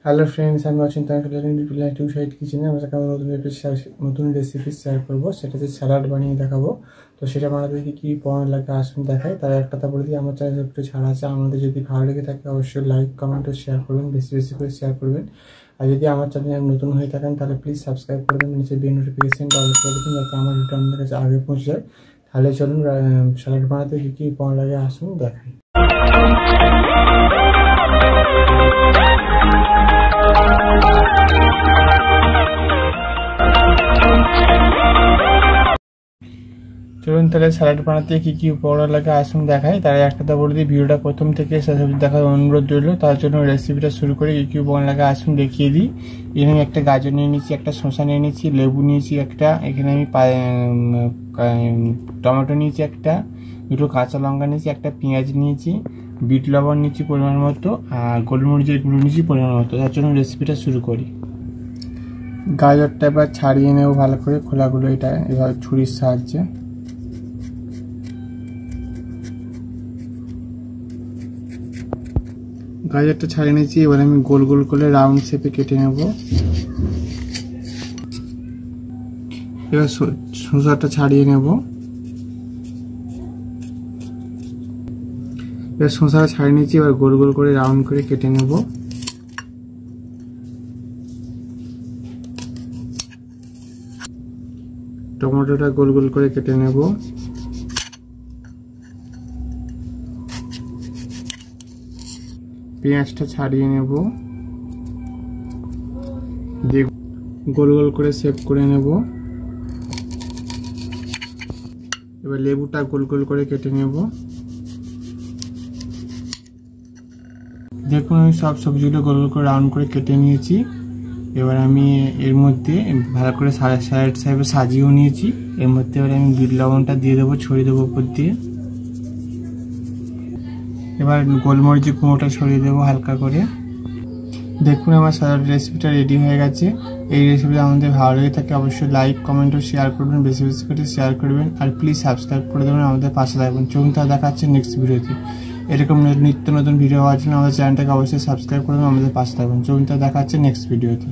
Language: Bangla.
হ্যালো ফ্রেন্ডস, আমি অচিন্তা টু সাইড কিচেনে আমরা নতুন রেসিপি শেয়ার করবো। সেটা হচ্ছে স্যালাড বানিয়ে দেখাবো। তো সেটা বানাতে কী পড়ানো লাগে আসুন দেখায়। তার একটা কথা বলে দিই, আমার চ্যানেলে একটু ছাড়া আছে। আমাদের যদি ভালো লেগে থাকে অবশ্যই লাইক কমেন্ট ও শেয়ার করবেন, বেশি বেশি করে শেয়ার করবেন। আর যদি আমার চ্যানেলে নতুন হয়ে থাকেন তাহলে প্লিজ সাবস্ক্রাইব করে দেবেন, নিচে বেল নোটিফিকেশনটা অন করে দেবেন যাতে আমার ভিডিও আপনাদের কাছে আগে পৌঁছে যায়। তাহলে চলুন স্যালাড বানাতে কী পড়ানো লাগে আসুন দেখাই। চলুন তাহলে স্যালাড বানাতে কী উপকরণ লাগে আসুন দেখাই। তার একটা বলে দিই, ভিডিওটা প্রথম থেকে শেষ অবধি দেখার অনুরোধ রইল। তার জন্য রেসিপিটা শুরু করে কী উপকরণ লাগে আসুন দেখিয়ে দিই। এখানে একটা গাজর নিয়ে নিয়েছি, একটা শসা নিয়ে নিয়েছি, লেবু নিয়েছি একটা, এখানে আমি টমেটো নিয়েছি একটা, দুটো কাঁচা লঙ্কা নিয়েছি, একটা পেঁয়াজ নিয়েছি, বিট লবণ নিয়েছি পরিমাণ মতো, আর গোলমরিচের গুঁড়ো নিয়েছি পরিমাণ মতো। তার জন্য রেসিপিটা শুরু করি। গাজরটা এবার ছাড়িয়ে নেব ভালো করে, খোলাগুলো এটা এবার ছুরির সাহায্যে। গাজরটা ছাড়িয়ে নিয়েছি, এবার আমি গোল গোল করে রাউন্ড শেপে কেটে নেব। এবার শসাটা ছাড়িয়ে নেব। এবার শসাটা ছাড়িয়ে নিয়েছি, এবার গোল গোল করে রাউন্ড করে কেটে নেব। টমেটোটা গোল গোল করে কেটে নেব। পেঁয়াজটা ছাড়িয়ে নেব, দিয়ে গোল গোল করে শেপ করে নেব। এবার লেবুটা গোল গোল করে কেটে নেব। দেখুন আমি সব সবজিগুলো গোল গোল করে রাউন্ড করে কেটে নিয়েছি। এবার আমি এর মধ্যে ভালো করে স্যালাড হিসেবে সাজিয়েও নিয়েছি। এর মধ্যে এবার আমি বিট লবণটা দিয়ে দেবো, ছড়িয়ে দেবো উপর দিয়ে। এবার গোলমরিচের গুঁড়োটা ছড়িয়ে দেবো হালকা করে। দেখুন আমার স্যালাড রেসিপিটা রেডি হয়ে গেছে। এই রেসিপিটা আমাদের ভালো লেগে থাকে অবশ্যই লাইক কমেন্ট ও শেয়ার করবেন, বেশি বেশি করে শেয়ার করবেন। আর প্লিজ সাবস্ক্রাইব করে দেবেন, আমাদের পাশে থাকবেন। চলুন তা দেখাচ্ছে নেক্সট ভিডিওতে। এরকম নিত্য নতুন ভিডিও হওয়ার জন্য আমাদের চ্যানেলটাকে অবশ্যই সাবস্ক্রাইব করবেন, আমাদের পাশে থাকবেন। চলুন তা দেখাচ্ছে নেক্সট ভিডিওতে।